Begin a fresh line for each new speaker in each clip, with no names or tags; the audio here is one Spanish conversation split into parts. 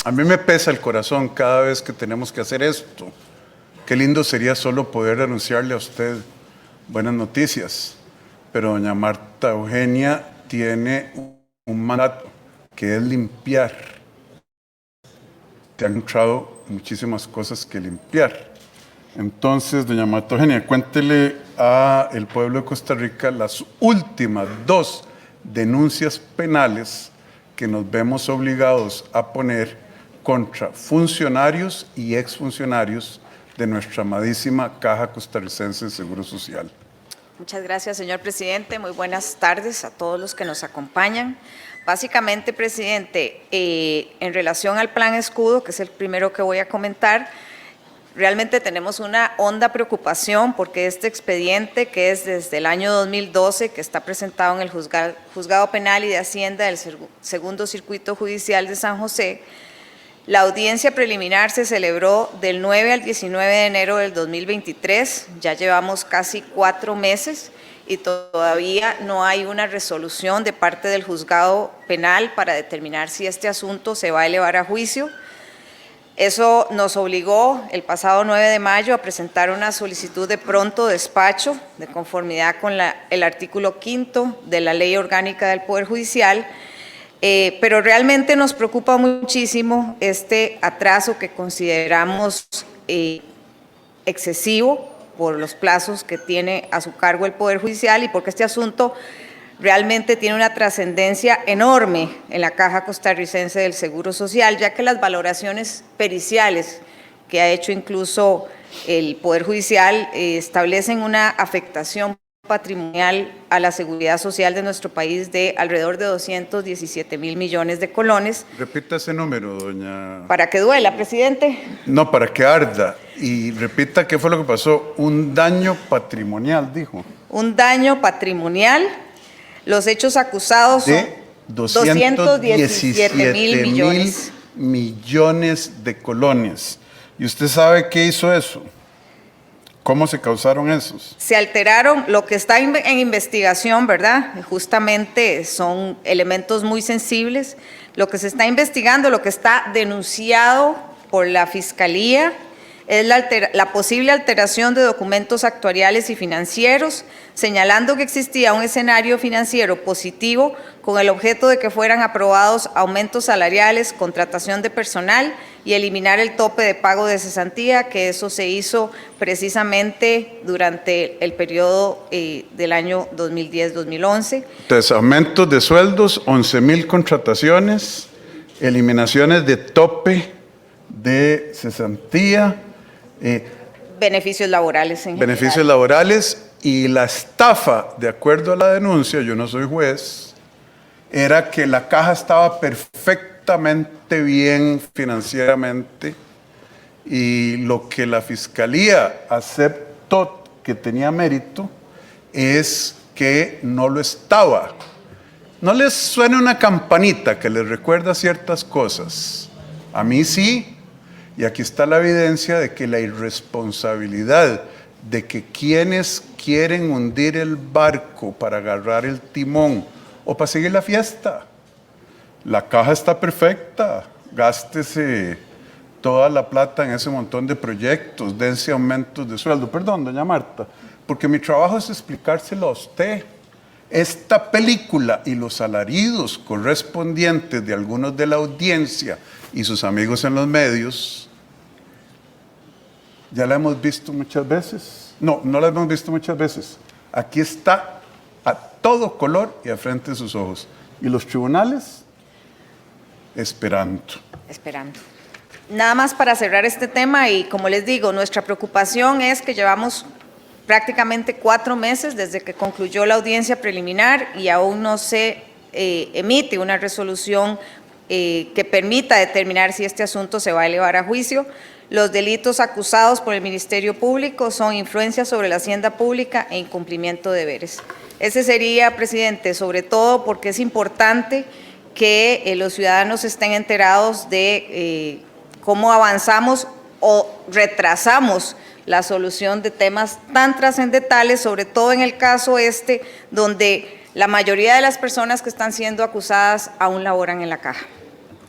A mí me pesa el corazón cada vez que tenemos que hacer esto. Qué lindo sería solo poder anunciarle a usted buenas noticias, pero doña Marta Eugenia tiene un mandato que es limpiar. Se han encontrado muchísimas cosas que limpiar. Entonces, doña Marta Eugenia, cuéntele al pueblo de Costa Rica las últimas 2 denuncias penales que nos vemos obligados a poner contra funcionarios y exfuncionarios de nuestra amadísima Caja Costarricense de Seguro Social.
Muchas gracias, señor presidente. Muy buenas tardes a todos los que nos acompañan. Básicamente, presidente, en relación al plan escudo, que es el primero que voy a comentar, realmente tenemos una honda preocupación porque este expediente, que es desde el año 2012, que está presentado en el Juzgado Penal y de Hacienda del Segundo Circuito Judicial de San José, la audiencia preliminar se celebró del 9 al 19 de enero del 2023, ya llevamos casi 4 meses y todavía no hay una resolución de parte del Juzgado Penal para determinar si este asunto se va a elevar a juicio. Eso nos obligó el pasado 9 de mayo a presentar una solicitud de pronto despacho de conformidad con el artículo 5º de la Ley Orgánica del Poder Judicial, pero realmente nos preocupa muchísimo este atraso que consideramos excesivo por los plazos que tiene a su cargo el Poder Judicial y porque este asunto realmente tiene una trascendencia enorme en la Caja Costarricense del Seguro Social, ya que las valoraciones periciales que ha hecho incluso el Poder Judicial establecen una afectación patrimonial a la seguridad social de nuestro país de alrededor de 217.000 millones de colones.
Repita ese número, doña...
¿Para que duela, presidente?
No, para que arda. Y repita qué fue lo que pasó. Un daño patrimonial, dijo.
Un daño patrimonial. Los hechos acusados son
de 217.000 millones de colones. ¿Y usted sabe qué hizo eso? ¿Cómo se causaron esos?
Se alteraron, lo que está en investigación, ¿verdad? Justamente son elementos muy sensibles. Lo que se está investigando, lo que está denunciado por la Fiscalía, es la posible alteración de documentos actuariales y financieros, señalando que existía un escenario financiero positivo con el objeto de que fueran aprobados aumentos salariales, contratación de personal y eliminar el tope de pago de cesantía, que eso se hizo precisamente durante el periodo del año 2010-2011.
Entonces, aumentos de sueldos, 11.000 contrataciones, eliminaciones de tope de cesantía,
beneficios laborales en
beneficios
general.
Laborales, y la estafa, de acuerdo a la denuncia, yo no soy juez, era que la caja estaba perfectamente bien financieramente y lo que la Fiscalía aceptó que tenía mérito es que no lo estaba. ¿No les suena una campanita que les recuerda ciertas cosas? A mí sí. Y aquí está la evidencia de que la irresponsabilidad de que quienes quieren hundir el barco para agarrar el timón o para seguir la fiesta. La caja está perfecta, gástese toda la plata en ese montón de proyectos, dense aumentos de sueldo. Perdón, doña Marta, porque mi trabajo es explicárselo a usted. Esta película y los alaridos correspondientes de algunos de la audiencia y sus amigos en los medios, ya la hemos visto muchas veces. No, no la hemos visto muchas veces. Aquí está a todo color y a frente de sus ojos. Y los tribunales esperando.
Esperando. Nada más para cerrar este tema y como les digo, nuestra preocupación es que llevamos prácticamente 4 meses desde que concluyó la audiencia preliminar y aún no se emite una resolución que permita determinar si este asunto se va a elevar a juicio. Los delitos acusados por el Ministerio Público son influencia sobre la hacienda pública e incumplimiento de deberes. Ese sería, presidente, sobre todo porque es importante que los ciudadanos estén enterados de cómo avanzamos o retrasamos la solución de temas tan trascendentales, sobre todo en el caso donde la mayoría de las personas que están siendo acusadas aún laboran en la caja.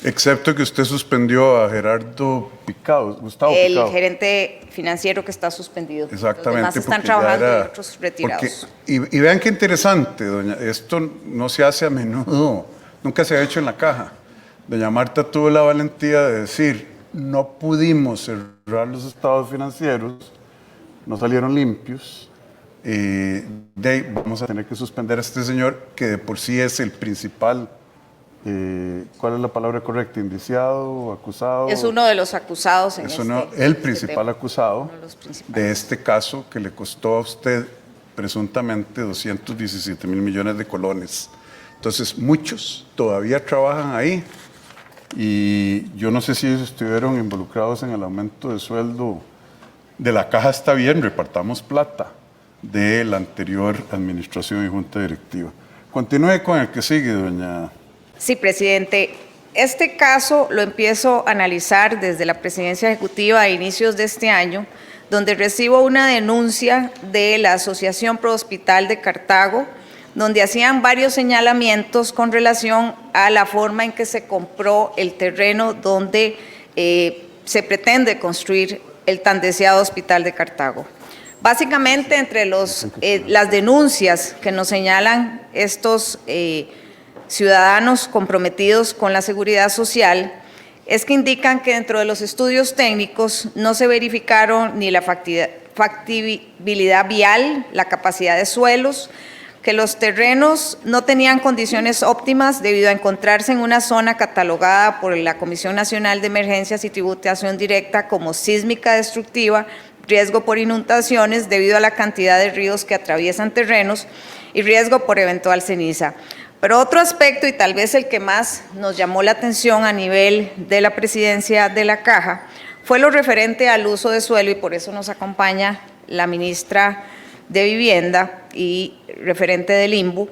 Excepto que usted suspendió a Gerardo Picado, Gustavo
El
Picado.
gerente financiero que está suspendido.
Exactamente.
Los demás están
porque ya
trabajando
era-
y otros retirados.
y vean qué interesante, doña, esto no se hace a menudo, nunca se ha hecho en la caja. Doña Marta tuvo la valentía de decir, no pudimos cerrar los estados financieros, no salieron limpios, vamos a tener que suspender a este señor que de por sí es el principal, ¿cuál es la palabra correcta? ¿Indiciado? ¿Acusado?
Es uno de los acusados en
Es el
este
principal
tema.
acusado
Uno de los principales.
de este caso que le costó a usted presuntamente 217 mil millones de colones. Entonces, muchos todavía trabajan ahí y yo no sé si ellos estuvieron involucrados en el aumento de sueldo de la caja. Está bien, repartamos plata de la anterior administración y junta directiva. Continúe con el que sigue, doña.
Sí, presidente. Este caso lo empiezo a analizar desde la presidencia ejecutiva a inicios de este año, donde recibo una denuncia de la Asociación Pro Hospital de Cartago, donde hacían varios señalamientos con relación a la forma en que se compró el terreno donde se pretende construir el tan deseado Hospital de Cartago. Básicamente, entre las denuncias que nos señalan estos ciudadanos comprometidos con la seguridad social, es que indican que dentro de los estudios técnicos no se verificaron ni la factibilidad vial, la capacidad de suelos, que los terrenos no tenían condiciones óptimas debido a encontrarse en una zona catalogada por la Comisión Nacional de Emergencias y Tributación Directa como sísmica destructiva, riesgo por inundaciones debido a la cantidad de ríos que atraviesan terrenos y riesgo por eventual ceniza. Pero otro aspecto, y tal vez el que más nos llamó la atención a nivel de la presidencia de la Caja, fue lo referente al uso de suelo, y por eso nos acompaña la ministra de Vivienda y referente del INBU,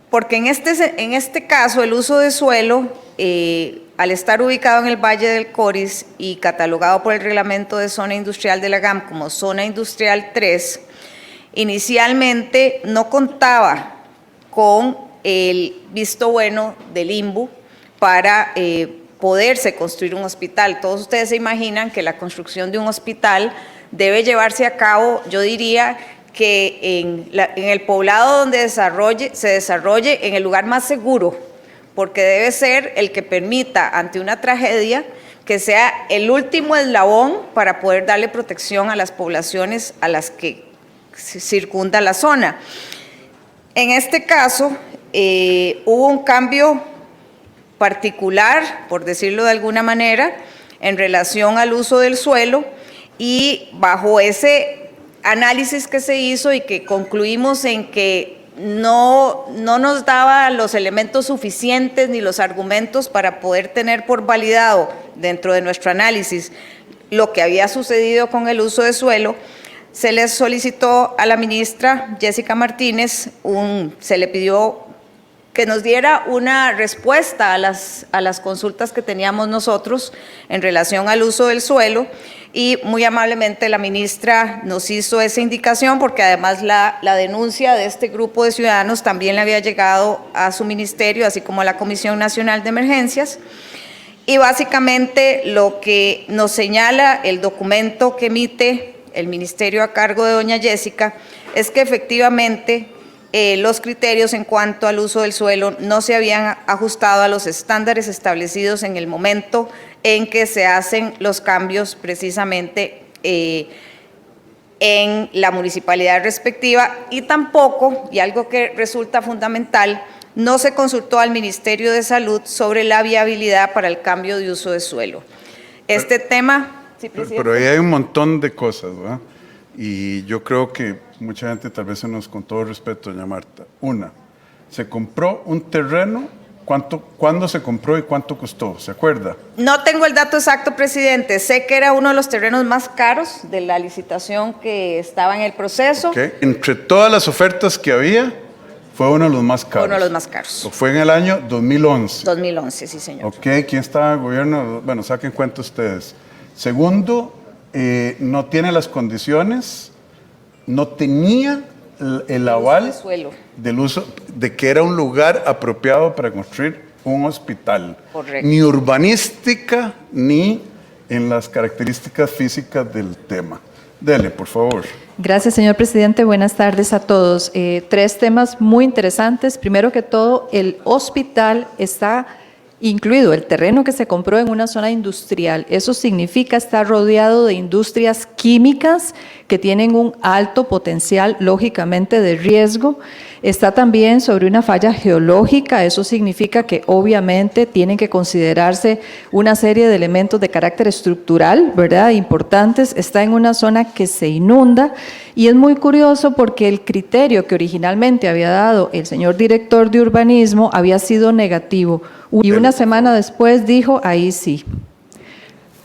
porque en este caso el uso de suelo, al estar ubicado en el Valle del Coris y catalogado por el Reglamento de Zona Industrial de la GAM como Zona Industrial 3, inicialmente no contaba con el visto bueno del INBU para poderse construir un hospital. Todos ustedes se imaginan que la construcción de un hospital debe llevarse a cabo, yo diría, que en el poblado donde se desarrolle en el lugar más seguro, porque debe ser el que permita ante una tragedia que sea el último eslabón para poder darle protección a las poblaciones a las que circunda la zona. En este caso, hubo un cambio particular, por decirlo de alguna manera, en relación al uso del suelo, y bajo ese análisis que se hizo y que concluimos en que no nos daba los elementos suficientes ni los argumentos para poder tener por validado dentro de nuestro análisis lo que había sucedido con el uso de suelo, se le solicitó a la ministra Jessica Martínez, se le pidió que nos diera una respuesta a las consultas que teníamos nosotros en relación al uso del suelo, y muy amablemente la ministra nos hizo esa indicación, porque además la denuncia de este grupo de ciudadanos también le había llegado a su ministerio, así como a la Comisión Nacional de Emergencias. Y básicamente lo que nos señala el documento que emite el ministerio a cargo de doña Jessica es que efectivamente los criterios en cuanto al uso del suelo no se habían ajustado a los estándares establecidos en el momento en que se hacen los cambios precisamente en la municipalidad respectiva, y tampoco, y algo que resulta fundamental, no se consultó al Ministerio de Salud sobre la viabilidad para el cambio de uso de suelo. Este tema... Sí,
pero ahí hay un montón de cosas, ¿verdad? Y yo creo que mucha gente tal vez se nos, con todo respeto, doña Marta. Una, se compró un terreno, ¿cuándo se compró y cuánto costó? ¿Se acuerda?
No tengo el dato exacto, presidente. Sé que era uno de los terrenos más caros de la licitación que estaba en el proceso.
Okay. Entre todas las ofertas que había, fue uno de los más caros.
Uno de los más caros.
Fue en el año 2011.
2011, sí, señor.
Ok, ¿quién estaba en el gobierno? Bueno, saquen cuenta ustedes. Segundo, no tiene las condiciones, no tenía el aval
de suelo,
del uso, de que era un lugar apropiado para construir un hospital.
Correcto.
Ni urbanística, ni en las características físicas del tema. Dele, por favor.
Gracias, señor presidente. Buenas tardes a todos. Tres temas muy interesantes. Primero que todo, el hospital está incluido, el terreno que se compró en una zona industrial. Eso significa estar rodeado de industrias químicas que tienen un alto potencial, lógicamente, de riesgo. Está también sobre una falla geológica. Eso significa que obviamente tienen que considerarse una serie de elementos de carácter estructural, ¿verdad?, importantes. Está en una zona que se inunda y es muy curioso porque el criterio que originalmente había dado el señor director de urbanismo había sido negativo y una semana después dijo, ahí sí,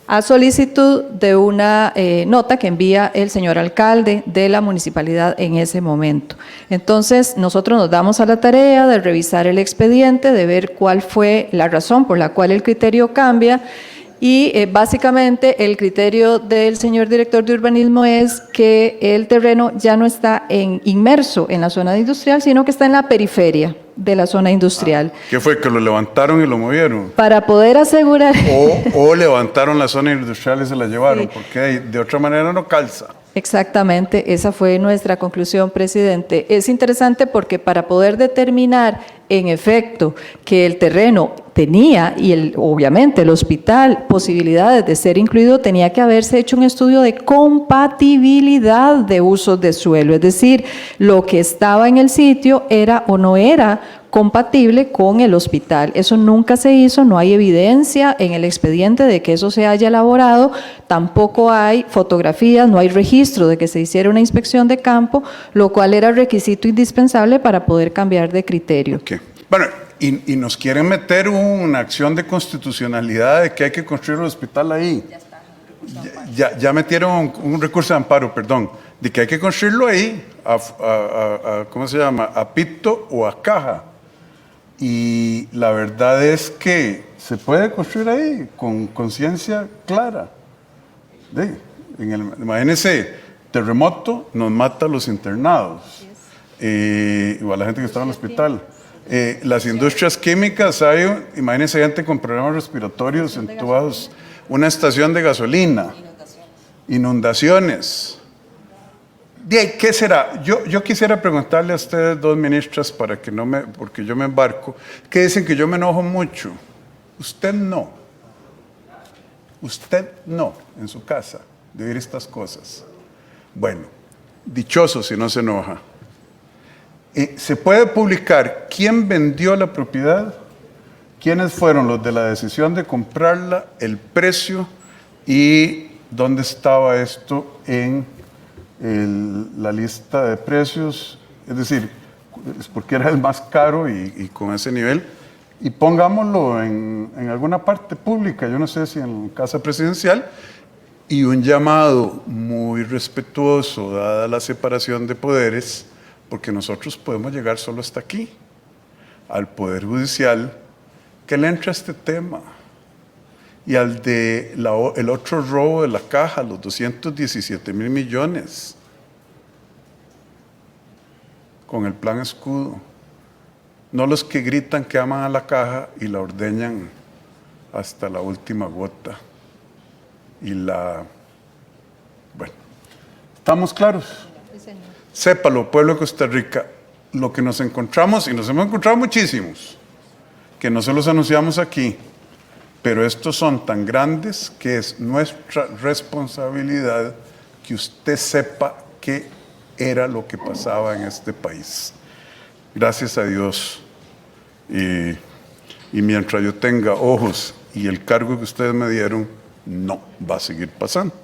a solicitud de una nota que envía el señor alcalde de la municipalidad en ese momento. Entonces, nosotros nos damos a la tarea de revisar el expediente, de ver cuál fue la razón por la cual el criterio cambia y básicamente el criterio del señor director de urbanismo es que el terreno ya no está inmerso en la zona industrial, sino que está en la periferia de la zona industrial.
¿Qué fue? ¿Que lo levantaron y lo movieron?
Para poder asegurar...
O levantaron la zona industrial y se la llevaron,
Sí.
porque de otra manera no calza.
Exactamente, esa fue nuestra conclusión, presidente. Es interesante porque para poder determinar en efecto que el terreno tenía, y obviamente el hospital, posibilidades de ser incluido, tenía que haberse hecho un estudio de compatibilidad de usos de suelo, es decir, lo que estaba en el sitio era o no era compatible con el hospital. Eso nunca se hizo, no hay evidencia en el expediente de que eso se haya elaborado, tampoco hay fotografías, no hay registro de que se hiciera una inspección de campo, lo cual era requisito indispensable para poder cambiar de criterio.
Okay. Bueno, y nos quieren meter una acción de constitucionalidad de que hay que construir el hospital ahí. Ya metieron un recurso de amparo, perdón, de que hay que construirlo ahí, ¿cómo se llama? A Pito o a Caja. Y la verdad es que se puede construir ahí con conciencia clara. Imagínense, terremoto nos mata a los internados, o a la gente que está en el hospital. Las industrias químicas, imagínense gente con problemas respiratorios en todas, una estación de gasolina, inundaciones. ¿Qué será? Yo quisiera preguntarle a ustedes dos ministras porque yo me embarco, que dicen que yo me enojo mucho. Usted no en su casa de oír estas cosas. Bueno, dichoso si no se enoja. ¿Se puede publicar quién vendió la propiedad? ¿Quiénes fueron los de la decisión de comprarla? ¿El precio? ¿Y dónde estaba esto en la lista de precios? Es decir, es porque era el más caro y con ese nivel. Y pongámoslo en alguna parte pública, yo no sé si en Casa Presidencial, y un llamado muy respetuoso, dada la separación de poderes, porque nosotros podemos llegar solo hasta aquí, al Poder Judicial, que le entra este tema, y al el otro robo de la Caja, los 217,000 millones, con el plan escudo. No los que gritan que aman a la Caja y la ordeñan hasta la última gota. Bueno, ¿estamos claros?
Sí, señor.
Sépalo, pueblo de Costa Rica, lo que nos encontramos, y nos hemos encontrado muchísimos, que no se los anunciamos aquí, pero estos son tan grandes que es nuestra responsabilidad que usted sepa qué era lo que pasaba en este país. Gracias a Dios. Y mientras yo tenga ojos y el cargo que ustedes me dieron, no va a seguir pasando.